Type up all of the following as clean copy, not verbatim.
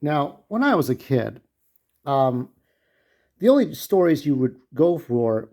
Now, when I was a kid, um, the only stories you would go for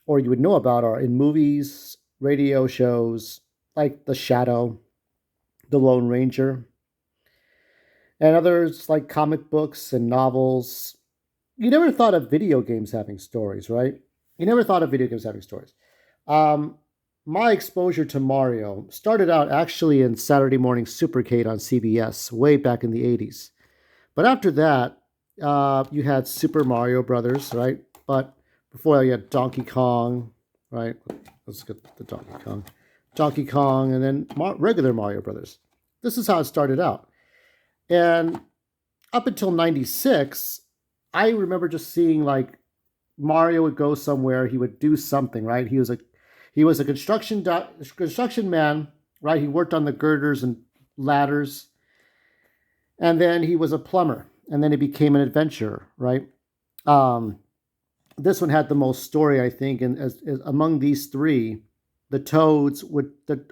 or you would know about are in movies, radio shows, like The Shadow, The Lone Ranger, and others like comic books and novels. You never thought of video games having stories, right? You never thought of video games having stories. Um, my exposure to Mario started out actually in Saturday Morning Supercade on CBS way back in the 80s. But after that, you had Super Mario Brothers, right? But before that, you had Donkey Kong, right? Let's get the Donkey Kong. Donkey Kong, and then regular Mario Brothers. This is how it started out. And up until 96, I remember just seeing like Mario would go somewhere, he would do something, right? He was a construction man, right? He worked on the girders and ladders, and then he was a plumber, and then he became an adventurer, right? Um, this one had the most story, I think, and as among these three, the toads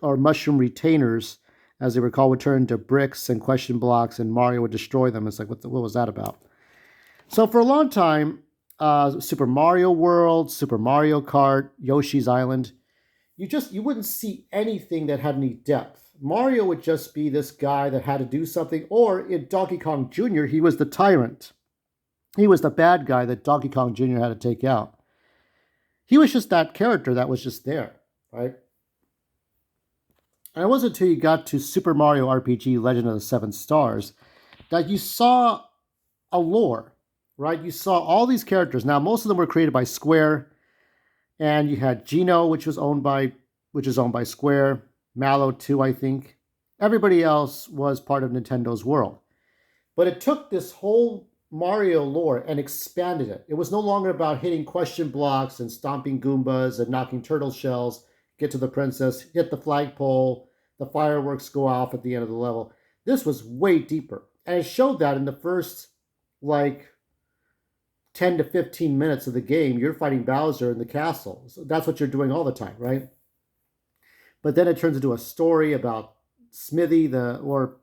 or mushroom retainers, as they were called, would turn into bricks and question blocks, and Mario would destroy them. It's like, what was that about? So for a long time, Super Mario World, Super Mario Kart, Yoshi's Island, you wouldn't see anything that had any depth. Mario would just be this guy that had to do something, or in Donkey Kong Jr., he was the tyrant. He was the bad guy that Donkey Kong Jr. had to take out. He was just that character that was just there, right? And it wasn't until you got to Super Mario RPG Legend of the Seven Stars that you saw a lore, right? You saw all these characters. Now, most of them were created by Square, and you had Geno, which is owned by Square, Mallow too, I think. Everybody else was part of Nintendo's world. But it took this whole Mario lore and expanded it. It was no longer about hitting question blocks and stomping Goombas and knocking turtle shells, get to the princess, hit the flagpole, the fireworks go off at the end of the level. This was way deeper. And it showed that in the first, like, 10 to 15 minutes of the game, you're fighting Bowser in the castle. So that's what you're doing all the time, right? But then it turns into a story about Smithy, or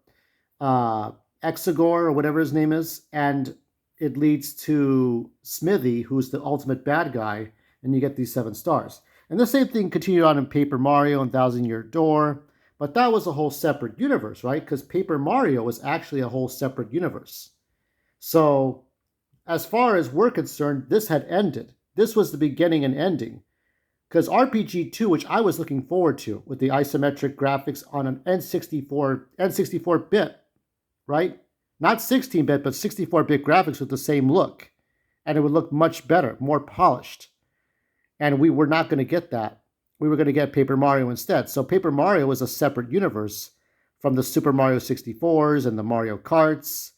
uh, Exegor, or whatever his name is, and it leads to Smithy, who's the ultimate bad guy, and you get these 7 stars. And the same thing continued on in Paper Mario and Thousand Year Door, but that was a whole separate universe, right? Because Paper Mario was actually a whole separate universe. So, as far as we're concerned, this had ended. This was the beginning and ending. Because RPG 2, which I was looking forward to, with the isometric graphics on an N64 bit, right? Not 16-bit, but 64-bit graphics with the same look. And it would look much better, more polished. And we were not going to get that. We were going to get Paper Mario instead. So Paper Mario was a separate universe from the Super Mario 64s and the Mario Karts.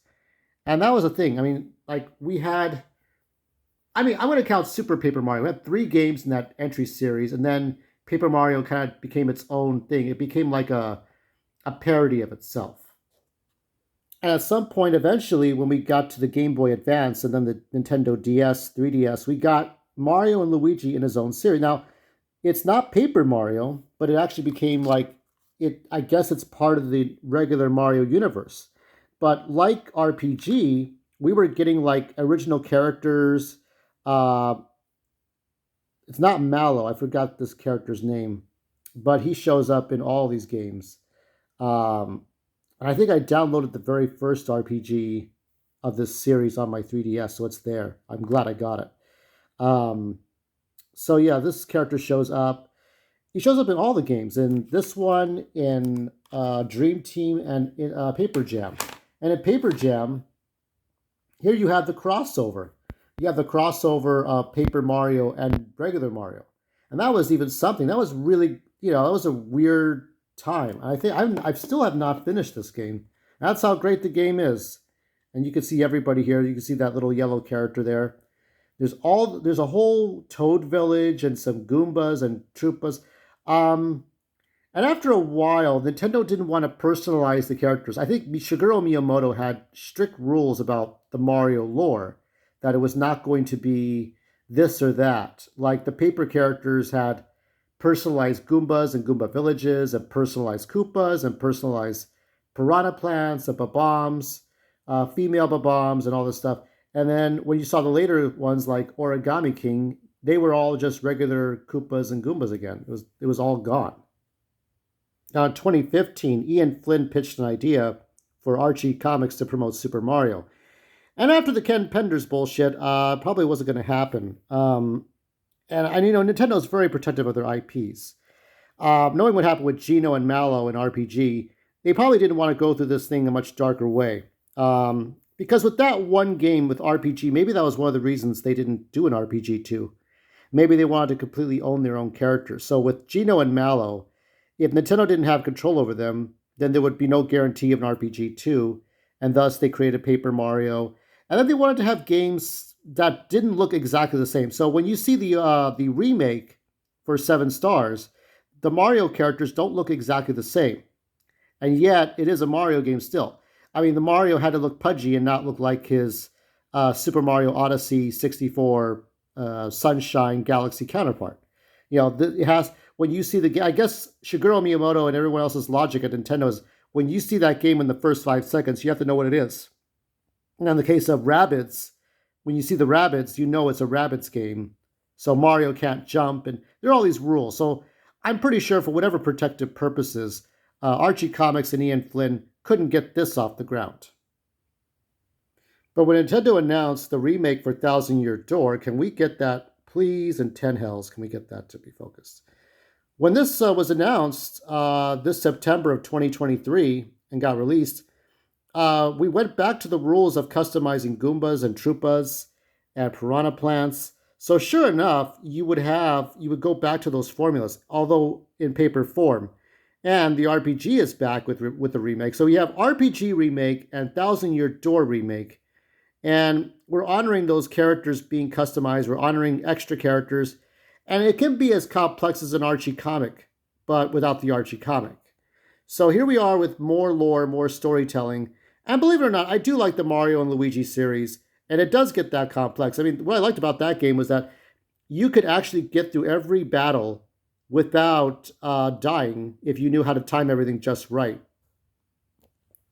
And that was a thing. I mean, like, I'm going to count Super Paper Mario. We had 3 games in that entry series, and then Paper Mario kind of became its own thing. It became like a parody of itself. And at some point, eventually, when we got to the Game Boy Advance and then the Nintendo DS, 3DS, we got Mario and Luigi in his own series. Now, it's not Paper Mario, but it actually became like it. I guess it's part of the regular Mario universe. But like RPG, we were getting like original characters. Uh, it's not Mallow. I forgot this character's name, but he shows up in all these games. Um, and I think I downloaded the very first RPG of this series on my 3DS, so it's there. I'm glad I got it. Um, so yeah, this character shows up. He shows up in all the games. In this one, in Dream Team, and in Paper Jam. And in Paper Jam, here you have the crossover. You have the crossover of Paper Mario and regular Mario. And that was even something. That was really, that was a weird time. I think I still have not finished this game. That's how great the game is. And you can see everybody here. You can see that little yellow character there. There's a whole Toad Village and some Goombas and Troopas. And after a while, Nintendo didn't want to personalize the characters. I think Shigeru Miyamoto had strict rules about the Mario lore, that it was not going to be this or that. Like the paper characters had personalized Goombas and Goomba villages, and personalized Koopas, and personalized Piranha plants and Bombs. female bombs and all this stuff. And then when you saw the later ones like Origami King, they were all just regular Koopas and Goombas again. It was all gone. Now in 2015, Ian Flynn pitched an idea for Archie Comics to promote Super Mario. And after the Ken Penders bullshit, probably wasn't going to happen. And Nintendo's very protective of their IPs. Knowing what happened with Geno and Mallow in RPG, they probably didn't want to go through this thing a much darker way. Because with that one game with RPG, maybe that was one of the reasons they didn't do an RPG 2. Maybe they wanted to completely own their own characters. So with Geno and Mallow, if Nintendo didn't have control over them, then there would be no guarantee of an RPG 2, and thus they created Paper Mario. And then they wanted to have games that didn't look exactly the same. So when you see the remake for 7 Stars, the Mario characters don't look exactly the same. And yet, it is a Mario game still. I mean, the Mario had to look pudgy and not look like his Super Mario Odyssey 64 Sunshine Galaxy counterpart. It has, when you see I guess Shigeru Miyamoto and everyone else's logic at Nintendo is, when you see that game in the first 5 seconds, you have to know what it is. And in the case of Rabbids, when you see the Rabbids, you know it's a Rabbids game. So Mario can't jump, and there are all these rules. So I'm pretty sure for whatever protective purposes, Archie Comics and Ian Flynn couldn't get this off the ground. But when Nintendo announced the remake for Thousand Year Door, can we get that, please, and 10 hells, can we get that to be focused? When this was announced this September of 2023 and got released, we went back to the rules of customizing Goombas and Troopas and Piranha Plants. So sure enough, you would go back to those formulas, although in paper form. And the RPG is back with the remake. So we have RPG remake and Thousand Year Door remake. And we're honoring those characters being customized. We're honoring extra characters. And it can be as complex as an Archie comic, but without the Archie comic. So here we are with more lore, more storytelling. And believe it or not, I do like the Mario and Luigi series. And it does get that complex. I mean, what I liked about that game was that you could actually get through every battle without dying if you knew how to time everything just right.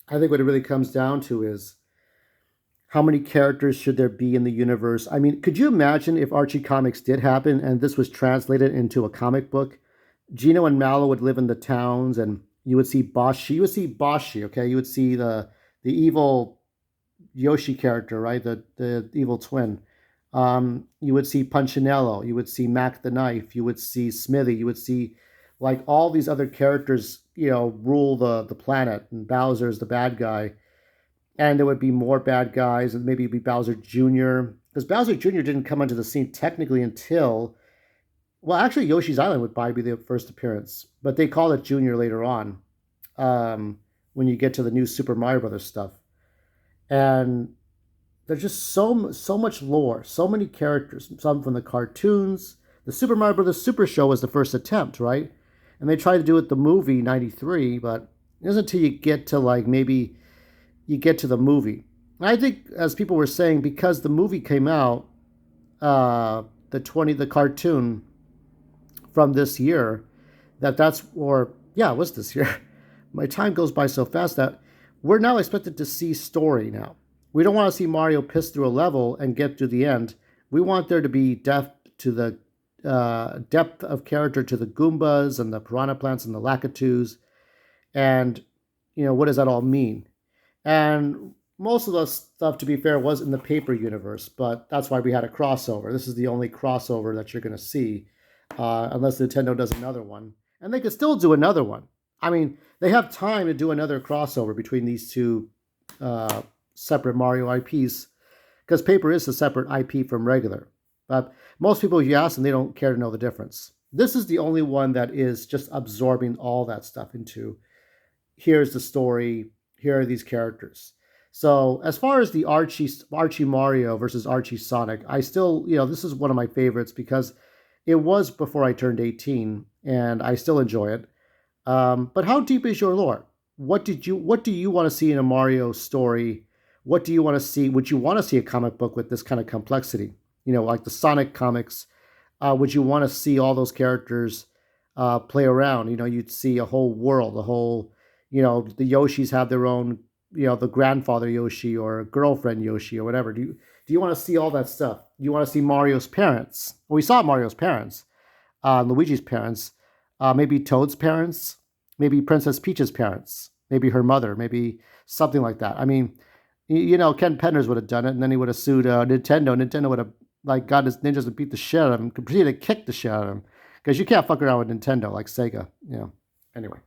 I think what it really comes down to is, how many characters should there be in the universe? I mean, could you imagine if Archie Comics did happen and this was translated into a comic book? Geno and Mallow would live in the towns, and you would see Boshi. You would see Boshi, okay? You would see the evil Yoshi character, right? The evil twin. You would see Punchinello. You would see Mac the Knife. You would see Smithy. You would see like all these other characters, rule the planet, and Bowser's the bad guy. And there would be more bad guys, and maybe it'd be Bowser Jr. Because Bowser Jr. didn't come onto the scene technically until, well, actually Yoshi's Island would probably be the first appearance, but they call it Jr. later on, when you get to the new Super Mario Brothers stuff. And there's just so much lore, so many characters, some from the cartoons. The Super Mario Brothers Super Show was the first attempt, right? And they tried to do it the movie '93, but it isn't until you get to maybe you get to the movie. And I think, as people were saying, because the movie came out, the cartoon from this year, it was this year. My time goes by so fast that we're now expected to see story now. We don't want to see Mario piss through a level and get to the end. We want there to be depth of character to the Goombas and the Piranha Plants and the Lakitus. And, what does that all mean? And most of the stuff, to be fair, was in the paper universe, but that's why we had a crossover. This is the only crossover that you're going to see, unless Nintendo does another one. And they could still do another one. I mean, they have time to do another crossover between these two separate Mario IPs, because paper is a separate IP from regular. But most people, if you ask them, they don't care to know the difference. This is the only one that is just absorbing all that stuff into, here's the story, here are these characters. So as far as the Archie Mario versus Archie Sonic, I still, this is one of my favorites because it was before I turned 18, and I still enjoy it. But how deep is your lore? What do you want to see in a Mario story? What do you want to see? Would you want to see a comic book with this kind of complexity? Like the Sonic comics. Would you want to see all those characters play around? You'd see a whole world, the Yoshis have their own the grandfather Yoshi or girlfriend Yoshi or whatever? Do you want to see all that stuff? Do you want to see Mario's parents? Well, we saw Mario's parents, Luigi's parents, maybe Toad's parents, maybe Princess Peach's parents, maybe her mother, maybe something like that. I mean, Ken Penders would have done it, and then he would have sued Nintendo. Nintendo would have like got his ninjas and beat the shit out of him, proceeded to kick the shit out of him, because you can't fuck around with Nintendo like Sega. Anyway.